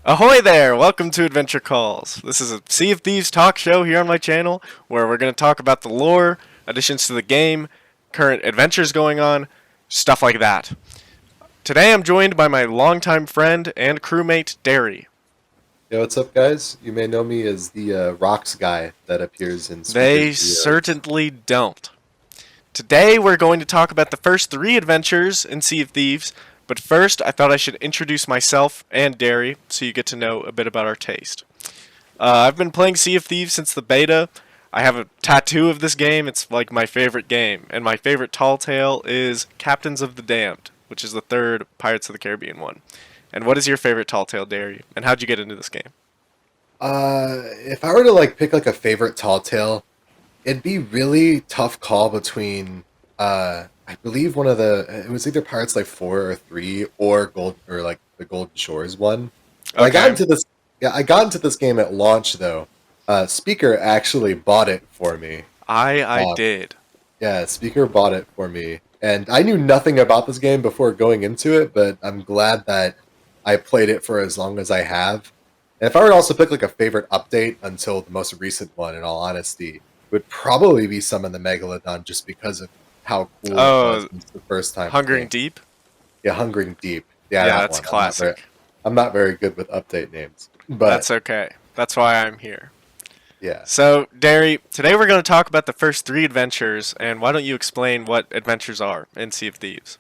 Ahoy there! Welcome to Adventure Calls. This is a Sea of Thieves talk show here on my channel where we're going to talk about the lore, additions to the game, current adventures going on, stuff like that. Today I'm joined by my longtime friend and crewmate, Derry. Yo, what's up, guys? You may know me as the Rocks guy that appears in Speaker's They videos. certainly don't. Today we're going to talk about the first three adventures in Sea of Thieves, but first I thought I should introduce myself and Derry so you get to know a bit about our taste. I've been playing Sea of Thieves since the beta. I have a tattoo of this game. It's like my favorite game. And my favorite tall tale is Captains of the Damned, which is the third Pirates of the Caribbean one. And what is your favorite tall tale, Derry? And how'd you get into this game? If I were to pick a favorite tall tale, it'd be really tough call between I believe one of it was either Pirates Life 4 or 3 or Gold or the Golden Shores one. But Okay. I got into this game at launch though. Speaker actually bought it for me. I Uh, did. yeah, Speaker bought it for me. And I knew nothing about this game before going into it, but I'm glad that I played it for as long as I have. And if I were to also pick a favorite update until the most recent one, in all honesty, would probably be some of the Megalodon just because of how cool it was Oh, the first time Hungering playing. Deep? Yeah, Hungering Deep. Yeah, Yeah, that that's one. classic. I'm not very good with update names, but That's okay. That's why I'm here. yeah. So, Derry, today we're going to talk about the first three adventures, and why don't you explain what adventures are in Sea of Thieves?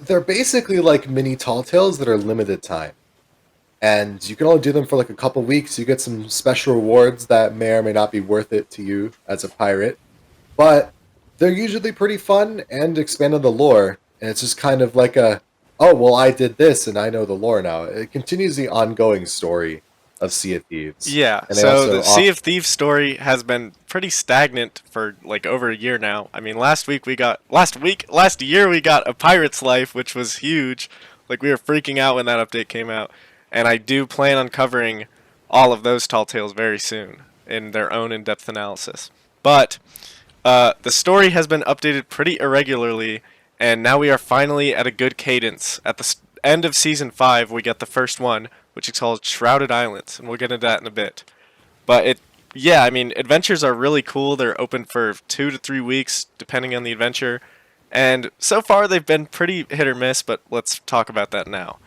They're basically like mini tall tales that are limited time. And you can only do them for a couple weeks. You get some special rewards that may or may not be worth it to you as a pirate, but they're usually pretty fun and expand on the lore. And it's just kind of like oh well, I did this and I know the lore now. It continues the ongoing story of Sea of Thieves, Yeah, and they so also the Sea off. of Thieves story has been pretty stagnant for like over a year now. I mean, last year we got A Pirate's Life, which was huge. Like we were freaking out when that update came out. And I do plan on covering all of those tall tales very soon in their own in-depth analysis. But the story has been updated pretty irregularly, and now we are finally at a good cadence. At the end of season 5, we get the first one, which is called Shrouded Islands, and we'll get into that in a bit. But yeah, I mean, adventures are really cool. They're open for 2 to 3 weeks, depending on the adventure. And so far, they've been pretty hit or miss, but let's talk about that now.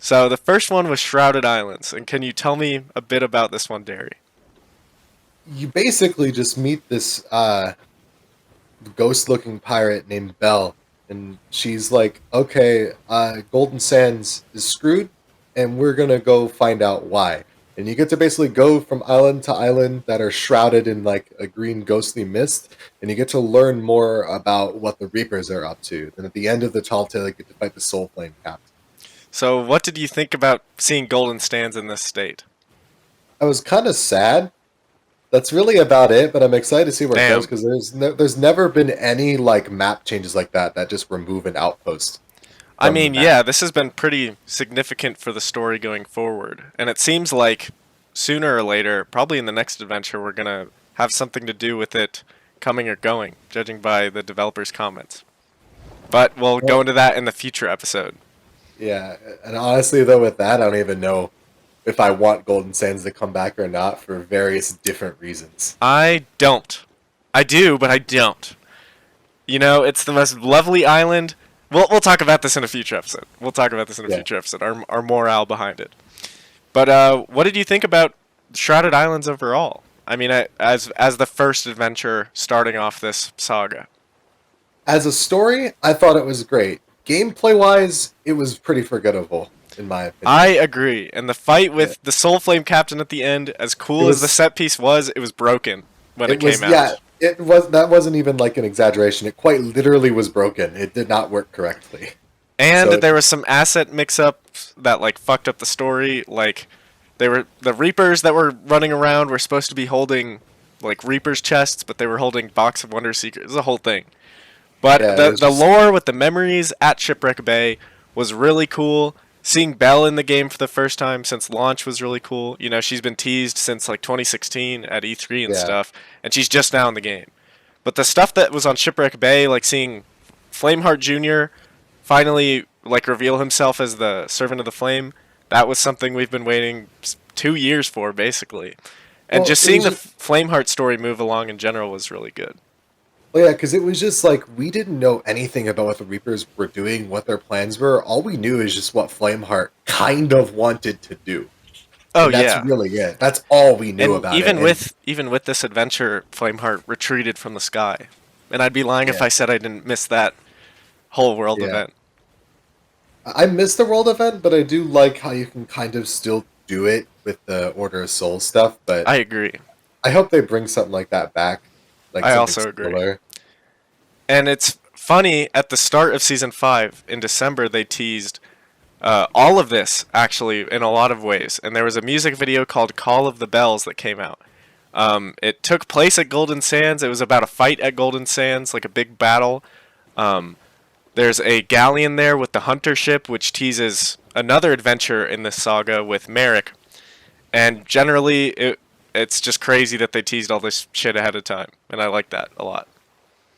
So the first one was Shrouded Islands, and can you tell me a bit about this one, Derry? You basically just meet this ghost-looking pirate named Belle, and she's like, "Okay, Golden Sands is screwed, and we're gonna go find out why." And you get to basically go from island to island that are shrouded in a green ghostly mist, and you get to learn more about what the Reapers are up to. Then at the end of the tall tale, you get to fight the Soul Flame Captain. So what did you think about seeing Golden Stands in this state? I was kind of sad. That's really about it, but I'm excited to see where it goes Damn. because there's never been any map changes like that just remove an outpost I from the mean, map. yeah, this has been pretty significant for the story going forward. And it seems like sooner or later, probably in the next adventure, we're going to have something to do with it coming or going, judging by the developers' comments. But we'll go Well, into that in the future episode. yeah, and honestly though, with that, I don't even know if I want Golden Sands to come back or not for various different reasons. I don't. I do, but I don't. You know, it's the most lovely island. We'll talk about this in a future episode. We'll talk about this in a Yeah. future episode. Our morale behind it. But what did you think about Shrouded Islands overall? I mean, as the first adventure starting off this saga. As a story, I thought it was great. Gameplay wise, it was pretty forgettable in my I opinion. agree. And the fight Yeah. with the Soul Flame Captain at the end, as It cool as the was set piece was, it was broken when it It came was yeah, out. it was that wasn't even an exaggeration. It quite literally was broken. It did not work correctly. And So there was some asset mix-ups that like fucked up the story. Like they were the Reapers that were running around were supposed to be holding like Reapers chests, but they were holding Box of Wonder Secrets. It was a whole thing. But yeah, it was the just lore with the memories at Shipwreck Bay was really cool. Seeing Belle in the game for the first time since launch was really cool. You know, she's been teased since like 2016 at E3 and yeah, stuff, and she's just now in the game. But the stuff that was on Shipwreck Bay, like seeing Flameheart Jr. finally like reveal himself as the Servant of the Flame, That was something we've been waiting 2 years for, basically. And Well, just it seeing was the just, Flameheart story move along in general was really good. well, yeah, because it was just like we didn't know anything about what the Reapers were doing, what their plans were. All we knew is just what Flameheart kind of wanted to do, Oh and that's yeah. really it. That's all we knew And about it. And even with this adventure, Flameheart retreated from the sky. And I'd be lying if yeah, I said I didn't miss that whole world yeah, event. I missed the world event, but I do like how you can kind of still do it with the Order of Souls stuff. But I agree. I hope they bring something like that back, like I something also agree. similar. And it's funny, at the start of season 5 in December they teased all of this actually in a lot of ways. And there was a music video called Call of the Bells that came out. It took place at Golden Sands. It was about a fight at Golden Sands, like a big battle. Um, there's a galleon there with the hunter ship, which teases another adventure in this saga with Merrick. And generally, it's just crazy that they teased all this shit ahead of time, and I like that a lot.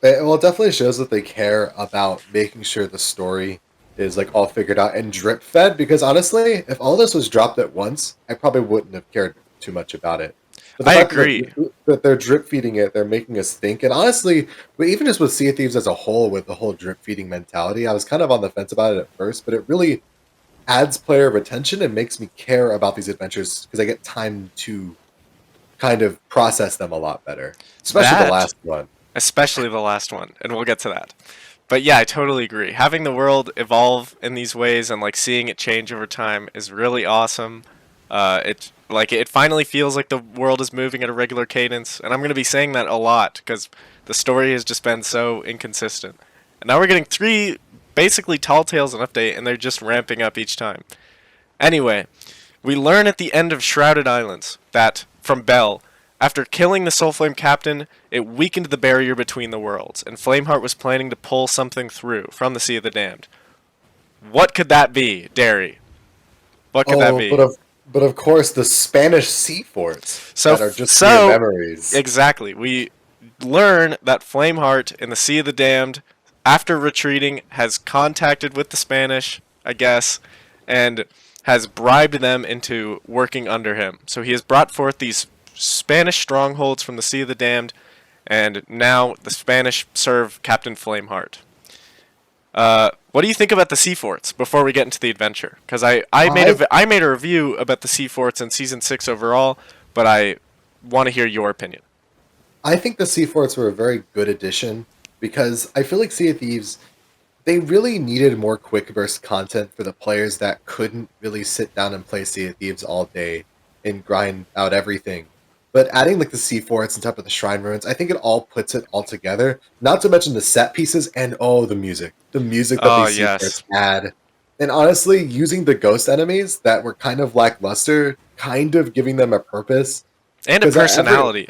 Well, it definitely shows that they care about making sure the story is like all figured out and drip fed. Because honestly, if all this was dropped at once, I probably wouldn't have cared too much about it. But the I fact agree. that they're drip feeding it, they're making us think. And honestly, but even just with Sea of Thieves as a whole, with the whole drip feeding mentality, I was kind of on the fence about it at first, but it really adds player retention and makes me care about these adventures because I get time to kind of process them a lot better, especially the That, last one. especially the last one, and we'll get to that. But yeah, I totally agree. Having the world evolve in these ways and like seeing it change over time is really awesome. It finally feels like the world is moving at a regular cadence, and I'm going to be saying that a lot because the story has just been so inconsistent. And now we're getting three basically tall tales an update, and they're just ramping up each time. Anyway, we learn at the end of Shrouded Islands that, from Bell, after killing the Soulflame captain, it weakened the barrier between the worlds, and Flameheart was planning to pull something through from the Sea of the Damned. What could that be, Derry? What could that Oh, be? but of course the Spanish sea forts So, that are just mere so memories. exactly, we learn that Flameheart in the Sea of the Damned, after retreating, has contacted with the Spanish, I guess, and has bribed them into working under him. So he has brought forth these Spanish strongholds from the Sea of the Damned, and now the Spanish serve Captain Flameheart. What do you think about the sea forts before we get into the adventure? Because I I made a review about the sea forts in season 6 overall, but I want to hear your opinion. I think the sea forts were a very good addition because I feel like Sea of Thieves they really needed more quick burst content for the players that couldn't really sit down and play Sea of Thieves all day and grind out everything. But adding like the sea forts on top of the shrine ruins, I think it all puts it all together. Not to mention the set pieces and oh, the music that Oh these sea yes, forts add, and honestly, using the ghost enemies that were kind of lackluster, kind of giving them a purpose. and a Because every personality.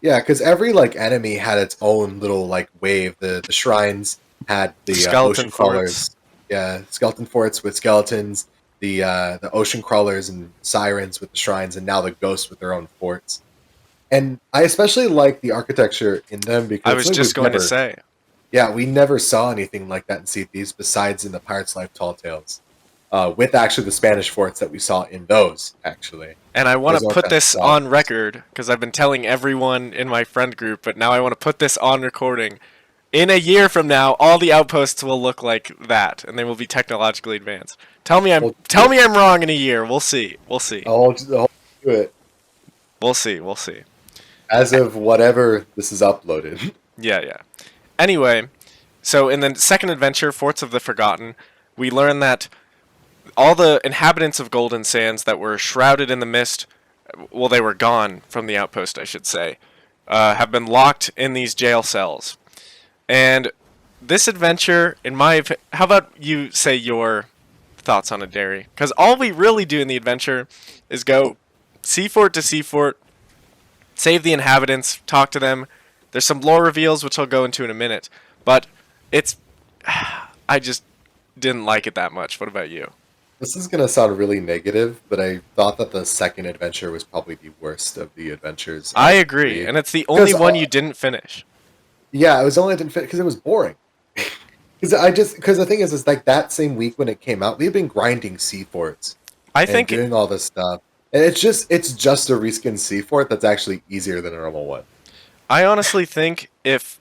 yeah, because every like enemy had its own little like wave. The shrines had the Skeleton ocean forts. crawlers, yeah, skeleton forts with skeletons. The ocean crawlers and sirens with the shrines, and now the ghosts with their own forts. And I especially like the architecture in them I because was like just we've going to never, say. yeah, we never saw anything like that in Sea of Thieves besides in the Pirates Life Tall Tales, with actually the Spanish forts that we saw in those. Actually, And I want to those aren't put that this solid. on record because I've been telling everyone in my friend group, but now I want to put this on recording. In a year from now, all the outposts will look like that, and they will be technologically advanced. We'll do Tell it. me I'm wrong in a year. We'll see. We'll see. I'll do it We'll see. We'll see. as of whatever this is uploaded. Yeah, yeah. Anyway, so in the second adventure, Forts of the Forgotten, we learn that all the inhabitants of Golden Sands that were shrouded in the mist, well, they were gone from the outpost, I should say, have been locked in these jail cells. And this adventure, in my how about you say your thoughts on it, Derry? Because all we really do in the adventure is go seafort to seafort, save the inhabitants, talk to them. There's some lore reveals which I'll go into in a minute, but it's I just didn't like it that much. What about you? This is gonna sound really negative, but I thought that the second adventure was probably the worst of the adventures I out of the agree, three. and it's the only Because one you didn't finish. yeah, it was only I didn't fit because it was boring. Because the thing is like that same week when it came out, we had been grinding sea forts I and think doing all this stuff. And it's just a reskin C fort that's actually easier than a normal one. I honestly think if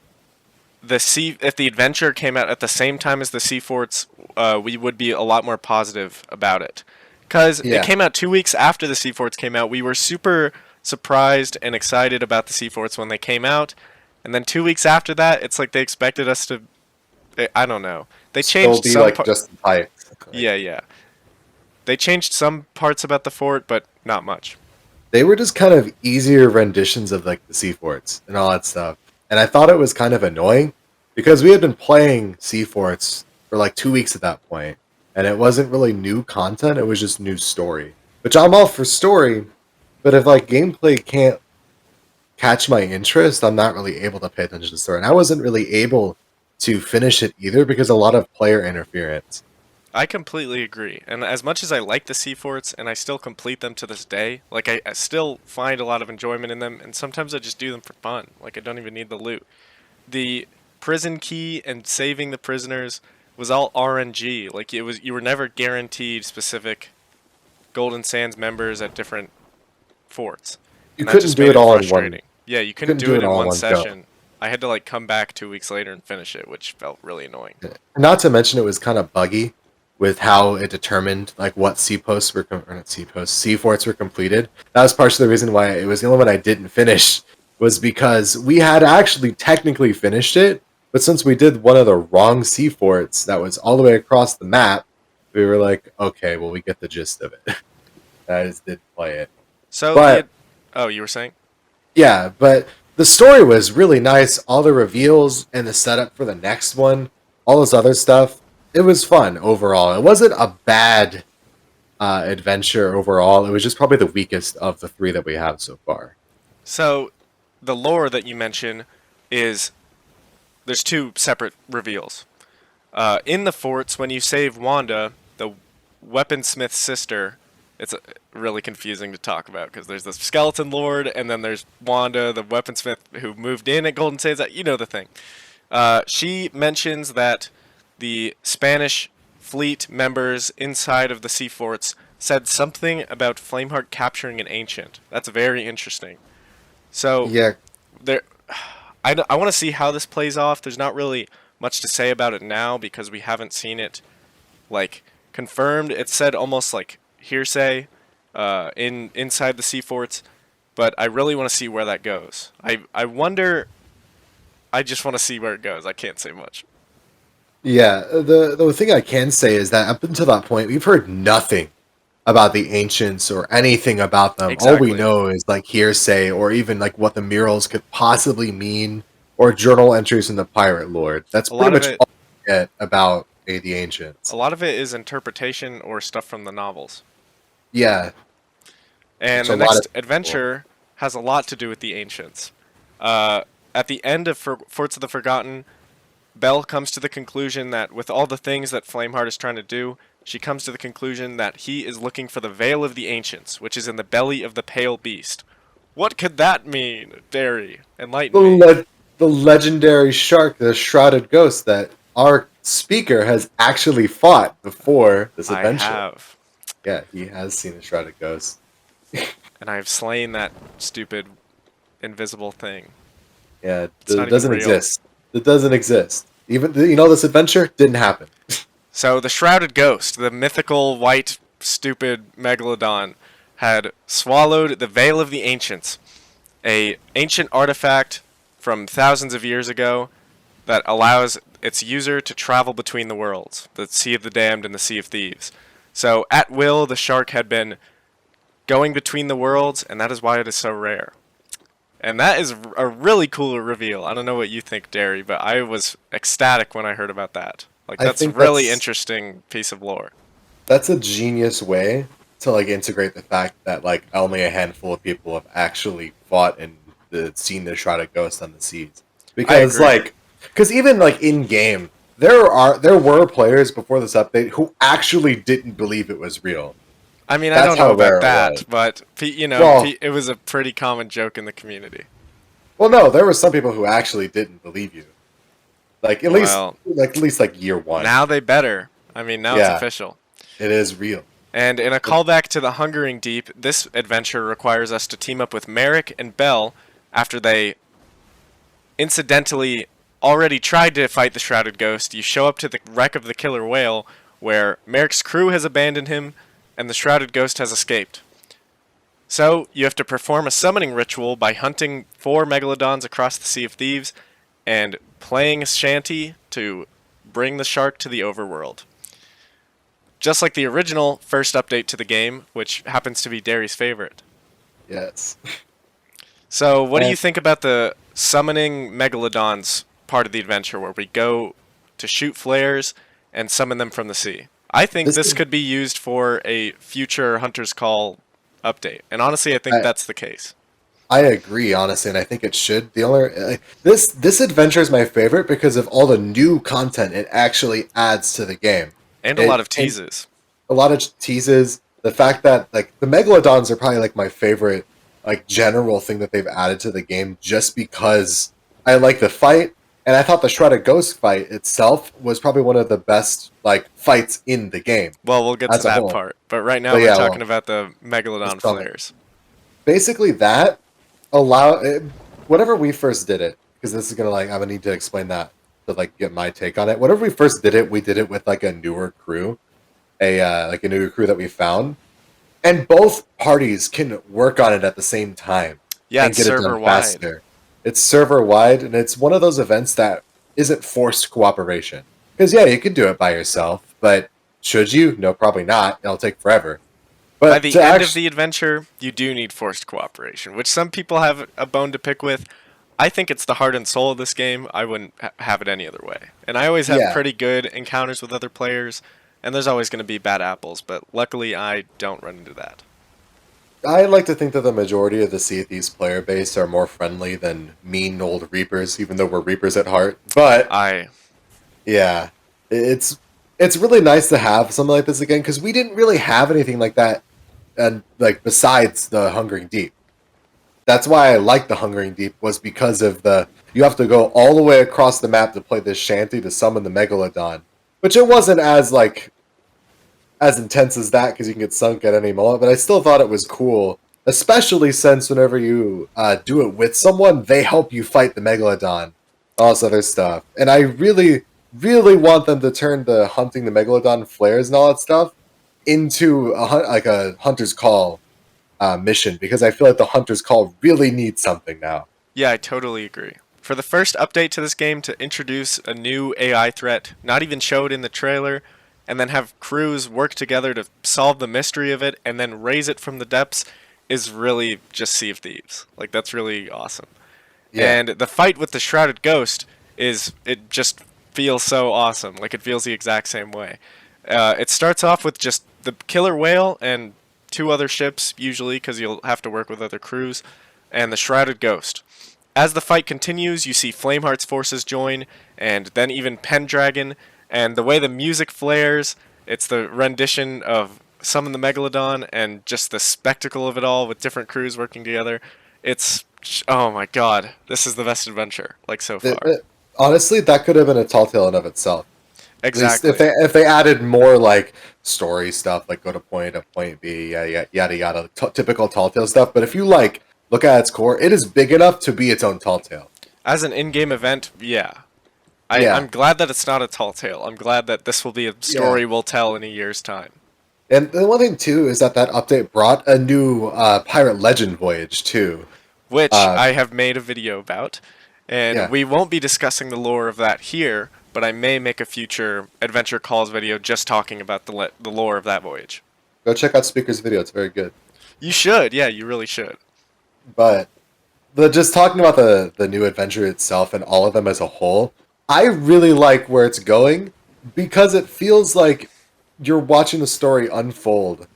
the adventure came out at the same time as the Sea Forts, we would be a lot more positive about it. Because it Yeah. came out 2 weeks after the Sea Forts came out. We were super surprised and excited about the Sea Forts when they came out. And then 2 weeks after that, it's like they expected us to. I don't know. They Still changed be some like part. just the type. Like, Yeah, yeah. They changed some parts about the fort, but not much. they were just kind of easier renditions of like the sea forts and all that stuff. And I thought it was kind of annoying because we had been playing sea forts for like 2 weeks at that point, and it wasn't really new content, it was just new story. Which I'm all for story, but if like gameplay can't catch my interest, I'm not really able to pay attention to the story. And I wasn't really able to finish it either because a lot of player interference. I completely agree. And as much as I like the Sea Forts, and I still complete them to this day, like I still find a lot of enjoyment in them, and sometimes I just do them for fun. Like I don't even need the loot. The prison key and saving the prisoners was all RNG. Like it was, you were never guaranteed specific Golden Sands members at different forts, You and that couldn't just do made it it all in one. frustrating. Yeah, you You couldn't couldn't do do it it in all in one one go. session. I had to like come back 2 weeks later and finish it, which felt really annoying. Not to mention it was kind of buggy with how it determined like what C posts were or not C posts, C forts were completed. That was partially the reason why it was the only one I didn't finish was because we had actually technically finished it, but since we did one of the wrong C forts that was all the way across the map, we were like, okay, well we get the gist of it. I just did play it. So But oh, you were saying? yeah, but the story was really nice. All the reveals and the setup for the next one, all this other stuff. It was fun overall. It wasn't a bad adventure overall. It was just probably the weakest of the three that we have so far. So the lore that you mention is there's two separate reveals. In the forts, when you save Wanda, the weaponsmith's sister, it's really confusing to talk about because there's the skeleton lord and then there's Wanda, the weaponsmith who moved in at Golden Sands. You know the thing. She mentions that the Spanish fleet members inside of the sea forts said something about Flameheart capturing an ancient. That's very interesting. So Yeah, there, I want to see how this plays off. There's not really much to say about it now because we haven't seen it like confirmed. It's said almost like hearsay inside the sea forts, but I really want to see where that goes. I wonder. I just want to see where it goes. I can't say much. yeah. The thing I can say is that up until that point, we've heard nothing about the ancients or anything about them. All we Exactly. know is like hearsay or even like what the murals could possibly mean or journal entries in the Pirate Lord. That's A pretty lot of much it, all we get about the ancients. a lot of it is interpretation or stuff from the novels. Yeah, And which a the lot of next people. adventure has a lot to do with the ancients. At the end of Forts of the Forgotten, Belle comes to the conclusion that with all the things that Flameheart is trying to do, she comes to the conclusion that he is looking for the Veil of the Ancients, which is in the belly of the Pale Beast. What could that mean, Derry? The, Enlighten me. le- the legendary shark, the Shrouded Ghost that our speaker has actually fought before this I adventure. have. Yeah, he has seen a Shrouded Ghost. And I have slain that stupid invisible thing. Yeah, It's not it even doesn't real. exist. It doesn't exist. Even this adventure didn't happen. So the Shrouded Ghost, the mythical white stupid megalodon, had swallowed the Veil of the Ancients, a ancient artifact from thousands of years ago that allows its user to travel between the worlds, the Sea of the Damned and the Sea of Thieves. So at will, the shark had been going between the worlds, and that is why it is so rare. And that is a really cool reveal. I don't know what you think, Derry, but I was ecstatic when I heard about that. Like I that's think really that's interesting piece of lore. that's a genius way to like integrate the fact that like only a handful of people have actually fought and seen the Shrouded Ghost on the seas. I Because agree. because even like in game, there were players before this update who actually didn't believe it was real. I mean, I That's don't know how about rare it was. that, but Well, it was a pretty common joke in the community. well, no, there were some people who actually didn't believe you. Like Well, at least like year one. now they better. I mean, now it's Yeah, official. it is real. And in a callback to the Hungering Deep, this adventure requires us to team up with Merrick and Bell after they incidentally already tried to fight the Shrouded Ghost. You show up to the wreck of the killer whale, where Merrick's crew has abandoned him, and the Shrouded Ghost has escaped. So, you have to perform a summoning ritual by hunting 4 megalodons across the Sea of Thieves, and playing a shanty to bring the shark to the overworld. Just like the original first update to the game, which happens to be Derry's favorite. Yes. So, what do And you think about the summoning megalodons part of the adventure where we go to shoot flares and summon them from the sea? I think this this is, could be used for a future Hunter's Call update. And honestly, I think I, that's the case. I agree, honestly, and I think it should. The only this adventure is my favorite because of all the new content it actually adds to the game. And a lot It of and teases. a lot of teases. The fact that like the megalodons are probably like my favorite like general thing that they've added to the game, just because I like the fight, and I thought the Shrouded Ghost fight itself was probably one of the best like fights in the game Well, we'll get to as a that whole. part. But right now But we're yeah, talking well, about the the megalodon summon. flares. Basically that allow whenever we first did it, because this is gonna like I'm gonna need to explain that to like get my take on it. Whenever we first did it, we did it with like a newer crew, a newer crew that we found, and both parties can work on it at the same time Yeah, and it's get it done server wide. faster. It's server wide, and it's one of those events that isn't forced cooperation. Because yeah, you could do it by yourself, but should you? No, probably not. It'll take forever. By But the to end of actually, the adventure, you do need forced cooperation, which some people have a bone to pick with. I think it's the heart and soul of this game. I wouldn't have it any other way. And I always have yeah, pretty good encounters with other players, and there's always going to be bad apples, but luckily I don't run into that. I like to think that the majority of the Sea of Thieves player base are more friendly than mean old Reapers, even though we're Reapers at heart. But I yeah, it's it's really nice to have something like this again because we didn't really have anything like that, and like besides the Hungering Deep. That's why I like the Hungering Deep was because of the you have to go all the way across the map to play this shanty to summon the Megalodon, which it wasn't as like as intense as that because you can get sunk at any moment. But I still thought it was cool, especially since whenever you do it with someone, they help you fight the Megalodon, all this other stuff. And I really, really want them to turn the hunting the Megalodon flares and all that stuff into like a Hunter's Call mission because I feel like the Hunter's Call really needs something now. Yeah, I totally agree. For the first update to this game to introduce a new AI threat, not even show it in the trailer, and then have crews work together to solve the mystery of it and then raise it from the depths is really just Sea of Thieves. Like, that's really awesome. Yeah, And the fight with the Shrouded Ghost it just feels so awesome. Like, it feels the exact same way. It starts off with just the killer whale and 2 other ships, usually, because you'll have to work with other crews, and the Shrouded Ghost. As the fight continues, you see Flameheart's forces join, and then even Pendragon, and the way the music flares, it's the rendition of Summon the Megalodon, and just the spectacle of it all with different crews working together. It's, oh my god, this is the best adventure, like, so far. honestly, that could have been a tall tale in of itself. At least Exactly. if they added more like story stuff, like go to point A to point B, yada yada, typical tall tale stuff. But if you like look at its core, it is big enough to be its own tall tale. As an in-game event, yeah. I'm Yeah, glad that it's not a tall tale. I'm glad that this will be a yeah. story we'll tell in a year's time. And the one thing too is that that update brought a new pirate legend voyage too. Which Uh, I have made a video about, and yeah, we won't be discussing the lore of that here, but I may make a future Adventure Calls video just talking about the lore of that voyage. go check out Speaker's video; it's very good. You should, yeah, you really should. But the just talking about the new adventure itself and all of them as a whole, I really like where it's going because it feels like you're watching the story unfold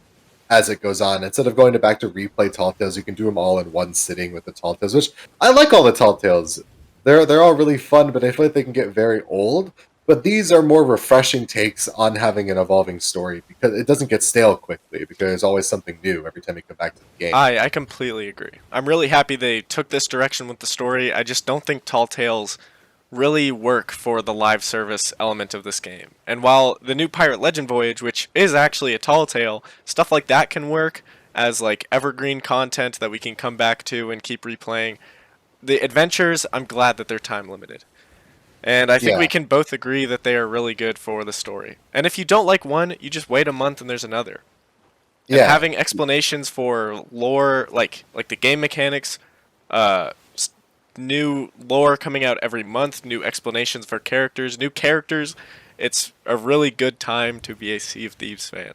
as it goes on. Instead of going to back to replay Tall Tales, you can do them all in one sitting with the Tall Tales, which I like all the Tall Tales. They're all really fun, but I feel like they can get very old. But these are more refreshing takes on having an evolving story because it doesn't get stale quickly because there's always something new every time you come back to the game. I completely agree. I'm really happy they took this direction with the story. I just don't think Tall Tales really work for the live service element of this game. And while the new Pirate Legend Voyage, which is actually a tall tale, stuff like that can work as like evergreen content that we can come back to and keep replaying. The adventures, I'm glad that they're time limited. And I think we Yeah, can both agree that they are really good for the story. And if you don't like one, you just wait a month and there's another. And yeah. having explanations for lore, like the game mechanics, uh, new lore coming out every month, new explanations for characters, new characters. It's a really good time to be a Sea of Thieves fan.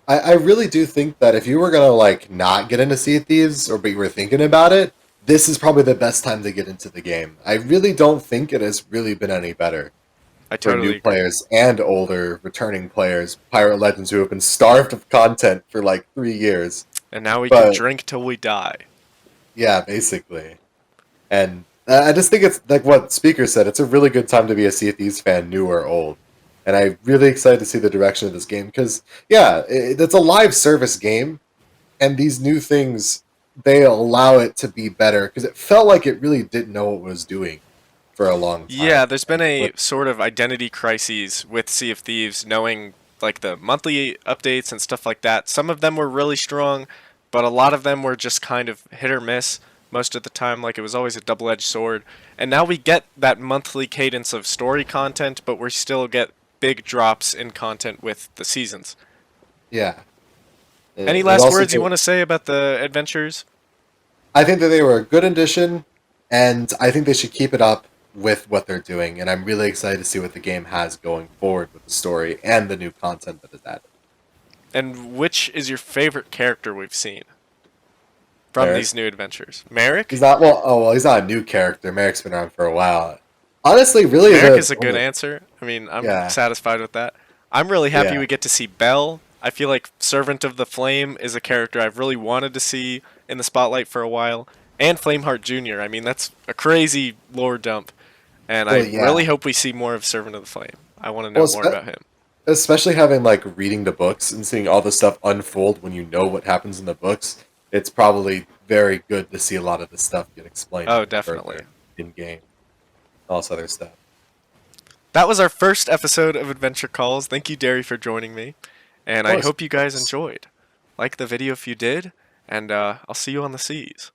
I really do think that if you were gonna like not get into Sea of Thieves, or but you were thinking about it, this is probably the best time to get into the game. I really don't think it has really been any better I for new totally agree. players and older returning players, Pirate Legends who have been starved of content for like 3 years. And now we can But drink till we die. yeah, basically. And I just think it's like what Speaker said. It's a really good time to be a Sea of Thieves fan, new or old. And I'm really excited to see the direction of this game because, yeah, it's a live service game, and these new things they allow it to be better because it felt like it really didn't know what it was doing for a long Yeah, time. there's been a sort of identity crises with Sea of Thieves, knowing like the monthly updates and stuff like that. Some of them were really strong, but a lot of them were just kind of hit or miss most of the time. Like it was always a double-edged sword. And now we get that monthly cadence of story content, but we still get big drops in content with the seasons. Yeah, Any it last also words you took. want to say about the adventures? I think that they were a good addition, and I think they should keep it up with what they're doing. And I'm really excited to see what the game has going forward with the story and the new content that is added. And which is your favorite character we've seen from Merrick. these new adventures? He's Merrick? not well. Oh well, he's not a new character. Merrick's been around for a while. Honestly, really, Merrick is a good answer. I mean, I'm yeah, satisfied with that. I'm really happy yeah. we get to see Belle. I feel like Servant of the Flame is a character I've really wanted to see in the spotlight for a while. And Flameheart Jr. I mean, that's a crazy lore dump. And Well, I really yeah. hope we see more of Servant of the Flame. I want to Well, know more about him. especially having like reading the books and seeing all the stuff unfold when you know what happens in the books. It's probably very good to see a lot of this stuff get explained Oh, even definitely. further in game. All this other stuff. That was our first episode of Adventure Calls. Thank you, Derry, for joining me. And Of I course, hope you of guys course. enjoyed. Like the video if you did, and I'll see you on the seas.